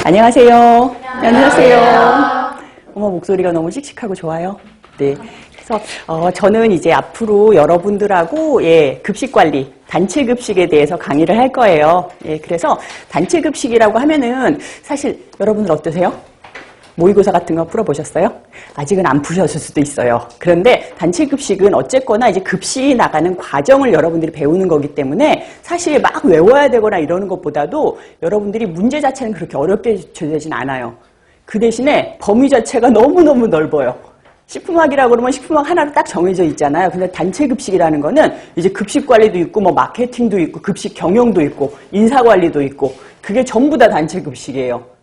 안녕하세요. 안녕하세요. 어머, 목소리가 너무 씩씩하고 좋아요. 네. 그래서 저는 이제 앞으로 여러분들하고 급식 관리, 단체 급식에 대해서 강의를 할 거예요. 그래서 단체 급식이라고 하면은 사실 여러분들 어떠세요? 모의고사 같은 거 풀어보셨어요? 아직은 안 푸셨을 수도 있어요. 그런데 단체 급식은 어쨌거나 이제 급식이 나가는 과정을 여러분들이 배우는 거기 때문에 사실 막 외워야 되거나 이러는 것보다도 여러분들이 문제 자체는 그렇게 어렵게 되진 않아요. 그 대신에 범위 자체가 너무너무 넓어요. 식품학이라고 그러면 식품학 하나로 딱 정해져 있잖아요. 근데 단체 급식이라는 거는 이제 급식 관리도 있고 뭐 마케팅도 있고 급식 경영도 있고 인사 관리도 있고 그게 전부 다 단체 급식이에요.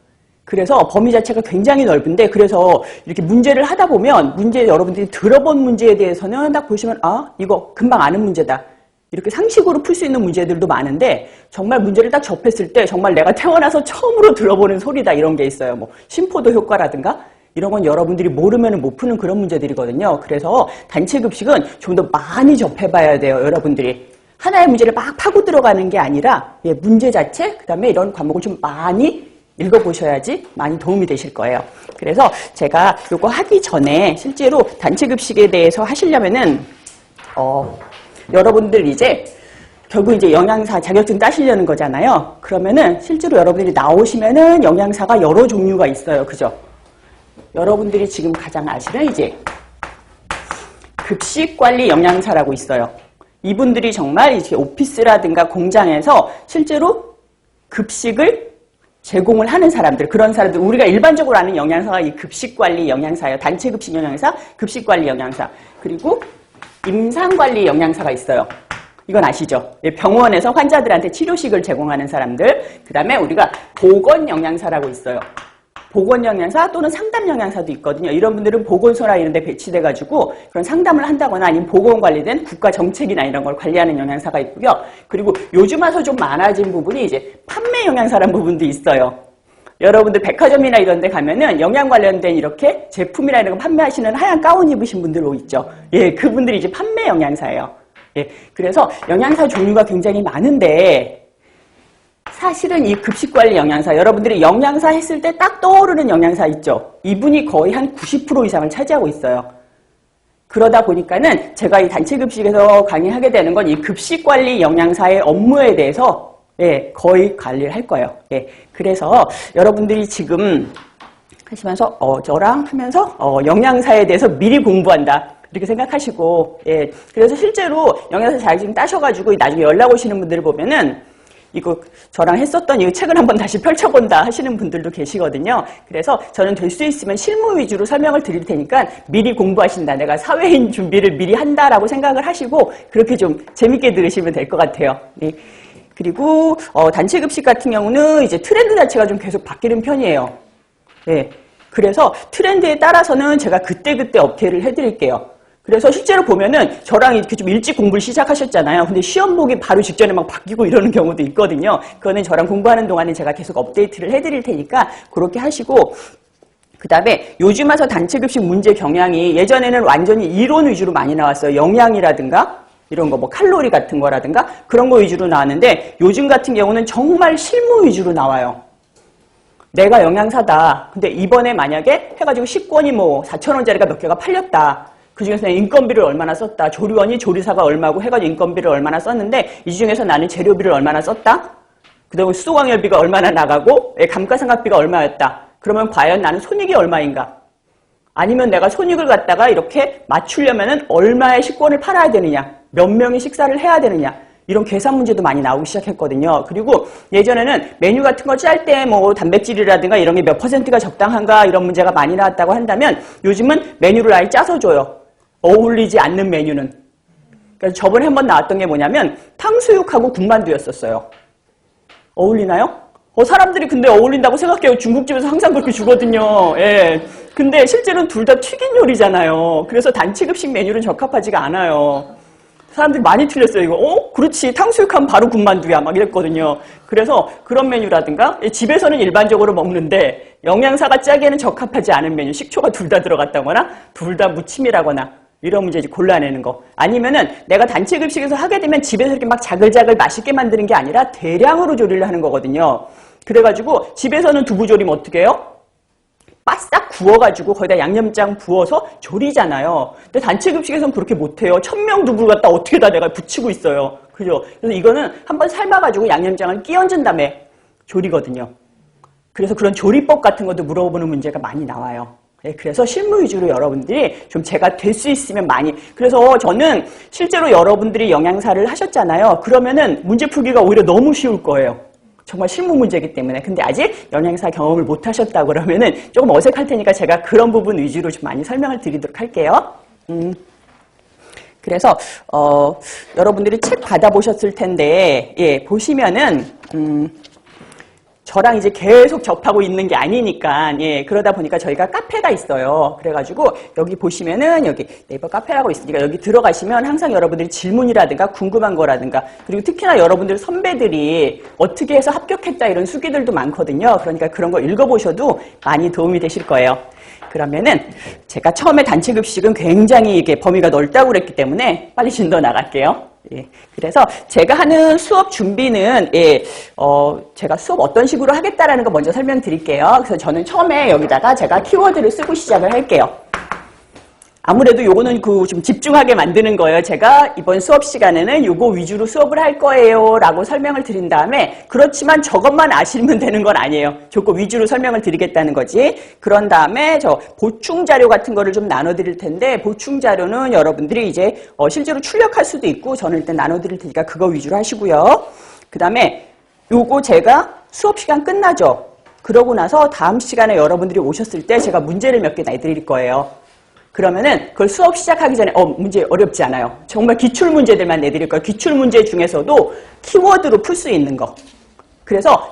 그래서 범위 자체가 굉장히 넓은데 그래서 이렇게 문제를 하다 보면 여러분들이 들어본 문제에 대해서는 딱 보시면 이거 금방 아는 문제다. 이렇게 상식으로 풀 수 있는 문제들도 많은데 정말 문제를 딱 접했을 때 정말 내가 태어나서 처음으로 들어보는 소리다 이런 게 있어요. 뭐 심포도 효과라든가 이런 건 여러분들이 모르면 못 푸는 그런 문제들이거든요. 그래서 단체 급식은 좀 더 많이 접해봐야 돼요. 여러분들이. 하나의 문제를 막 파고 들어가는 게 아니라 문제 자체 그다음에 이런 과목을 좀 많이 읽어보셔야지 많이 도움이 되실 거예요. 그래서 제가 이거 하기 전에 실제로 단체 급식에 대해서 하시려면은 여러분들 이제 결국 이제 영양사 자격증 따시려는 거잖아요. 그러면은 실제로 여러분들이 나오시면은 영양사가 여러 종류가 있어요. 그죠? 여러분들이 지금 가장 아시는 이제 급식관리 영양사라고 있어요. 이분들이 정말 이제 오피스라든가 공장에서 실제로 급식을 제공을 하는 사람들, 그런 사람들, 우리가 일반적으로 아는 영양사가 이 급식관리 영양사예요. 단체 급식 영양사, 급식관리 영양사. 그리고 임상관리 영양사가 있어요. 이건 아시죠? 병원에서 환자들한테 치료식을 제공하는 사람들. 그 다음에 우리가 보건 영양사라고 있어요. 보건 영양사 또는 상담 영양사도 있거든요. 이런 분들은 보건소나 이런 데 배치돼가지고 그런 상담을 한다거나 아니면 보건 관리된 국가 정책이나 이런 걸 관리하는 영양사가 있고요. 그리고 요즘 와서 좀 많아진 부분이 이제 판매 영양사라는 부분도 있어요. 여러분들 백화점이나 이런 데 가면은 영양 관련된 이렇게 제품이나 이런 거 판매하시는 하얀 가운 입으신 분들 있죠. 그분들이 이제 판매 영양사예요. 그래서 영양사 종류가 굉장히 많은데 사실은 이 급식관리 영양사, 여러분들이 영양사 했을 때 딱 떠오르는 영양사 있죠? 이분이 거의 한 90% 이상을 차지하고 있어요. 그러다 보니까는 제가 이 단체 급식에서 강의하게 되는 건 이 급식관리 영양사의 업무에 대해서 거의 관리를 할 거예요. 그래서 여러분들이 지금 하시면서 저랑 하면서 영양사에 대해서 미리 공부한다. 이렇게 생각하시고 그래서 실제로 영양사 자격증 따셔가지고 나중에 연락 오시는 분들을 보면은 이거 저랑 했었던 이 책을 한번 다시 펼쳐본다 하시는 분들도 계시거든요. 그래서 저는 될 수 있으면 실무 위주로 설명을 드릴 테니까 미리 공부하신다. 내가 사회인 준비를 미리 한다라고 생각을 하시고 그렇게 좀 재밌게 들으시면 될 것 같아요. 그리고 단체 급식 같은 경우는 이제 트렌드 자체가 좀 계속 바뀌는 편이에요. 그래서 트렌드에 따라서는 제가 그때그때 업데이트를 해드릴게요. 그래서 실제로 보면은 저랑 이렇게 좀 일찍 공부를 시작하셨잖아요. 근데 시험 보기 바로 직전에 막 바뀌고 이러는 경우도 있거든요. 그거는 저랑 공부하는 동안에 제가 계속 업데이트를 해드릴 테니까 그렇게 하시고 그 다음에 요즘 와서 단체 급식 문제 경향이 예전에는 완전히 이론 위주로 많이 나왔어요. 영양이라든가 이런 거 뭐 칼로리 같은 거라든가 그런 거 위주로 나왔는데 요즘 같은 경우는 정말 실무 위주로 나와요. 내가 영양사다. 근데 이번에 만약에 해가지고 식권이 뭐 4,000원짜리가 몇 개가 팔렸다. 그 중에서 인건비를 얼마나 썼다. 조리원이 조리사가 얼마고 해가지고 인건비를 얼마나 썼는데 이 중에서 나는 재료비를 얼마나 썼다. 그 다음에 수소광열비가 얼마나 나가고 감가상각비가 얼마였다. 그러면 과연 나는 손익이 얼마인가? 아니면 내가 손익을 갖다가 이렇게 맞추려면은 얼마의 식권을 팔아야 되느냐? 몇 명이 식사를 해야 되느냐? 이런 계산 문제도 많이 나오기 시작했거든요. 그리고 예전에는 메뉴 같은 거 짤 때 뭐 단백질이라든가 이런 게 몇 퍼센트가 적당한가 이런 문제가 많이 나왔다고 한다면 요즘은 메뉴를 아예 짜서 줘요. 어울리지 않는 메뉴는. 그래서 저번에 한번 나왔던 게 뭐냐면 탕수육하고 군만두였었어요. 어울리나요? 사람들이 근데 어울린다고 생각해요. 중국집에서 항상 그렇게 주거든요. 근데 실제로는 둘 다 튀긴 요리잖아요. 그래서 단체 급식 메뉴는 적합하지가 않아요. 사람들이 많이 틀렸어요. 이거 그렇지. 탕수육하면 바로 군만두야. 막 이랬거든요. 그래서 그런 메뉴라든가 집에서는 일반적으로 먹는데 영양사가 짜기에는 적합하지 않은 메뉴. 식초가 둘 다 들어갔다거나 둘 다 무침이라거나 이런 문제 이제 골라내는 거. 아니면은 내가 단체 급식에서 하게 되면 집에서 이렇게 막 자글자글 맛있게 만드는 게 아니라 대량으로 조리를 하는 거거든요. 그래가지고 집에서는 두부 조리면 어떻게 해요? 바싹 구워가지고 거기다 양념장 부어서 조리잖아요. 근데 단체 급식에서는 그렇게 못해요. 1000명 두부를 갖다 어떻게 다 내가 붙이고 있어요. 그죠? 그래서 이거는 한번 삶아가지고 양념장을 끼얹은 다음에 조리거든요. 그래서 그런 조리법 같은 것도 물어보는 문제가 많이 나와요. 네, 그래서 실무 위주로 여러분들이 좀 제가 될 수 있으면 많이. 그래서 저는 실제로 여러분들이 영양사를 하셨잖아요. 그러면은 문제 풀기가 오히려 너무 쉬울 거예요. 정말 실무 문제이기 때문에. 근데 아직 영양사 경험을 못 하셨다 그러면은 조금 어색할 테니까 제가 그런 부분 위주로 좀 많이 설명을 드리도록 할게요. 그래서 여러분들이 책 받아보셨을 텐데, 예, 보시면은 저랑 이제 계속 접하고 있는 게 아니니까, 예, 그러다 보니까 저희가 카페가 있어요. 그래가지고 여기 보시면은 여기 네이버 카페라고 있으니까 여기 들어가시면 항상 여러분들이 질문이라든가 궁금한 거라든가, 그리고 특히나 여러분들 선배들이 어떻게 해서 합격했다 이런 수기들도 많거든요. 그러니까 그런 거 읽어보셔도 많이 도움이 되실 거예요. 그러면은 제가 처음에 단체 급식은 굉장히 이게 범위가 넓다고 그랬기 때문에 빨리 진도 나갈게요. 예, 그래서 제가 하는 수업 준비는, 예, 제가 수업 어떤 식으로 하겠다라는 거 먼저 설명드릴게요. 그래서 저는 처음에 여기다가 제가 키워드를 쓰고 시작을 할게요. 아무래도 요거는 좀 집중하게 만드는 거예요. 제가 이번 수업 시간에는 요거 위주로 수업을 할 거예요 라고 설명을 드린 다음에, 그렇지만 저것만 아시면 되는 건 아니에요. 저거 위주로 설명을 드리겠다는 거지. 그런 다음에 저 보충 자료 같은 거를 좀 나눠 드릴 텐데, 보충 자료는 여러분들이 이제 실제로 출력할 수도 있고, 저는 일단 나눠 드릴 테니까 그거 위주로 하시고요. 그 다음에 요거 제가 수업 시간 끝나죠. 그러고 나서 다음 시간에 여러분들이 오셨을 때 제가 문제를 몇 개 내드릴 거예요. 그러면은 그걸 수업 시작하기 전에 문제 어렵지 않아요. 정말 기출 문제들만 내드릴 거예요. 기출 문제 중에서도 키워드로 풀 수 있는 거. 그래서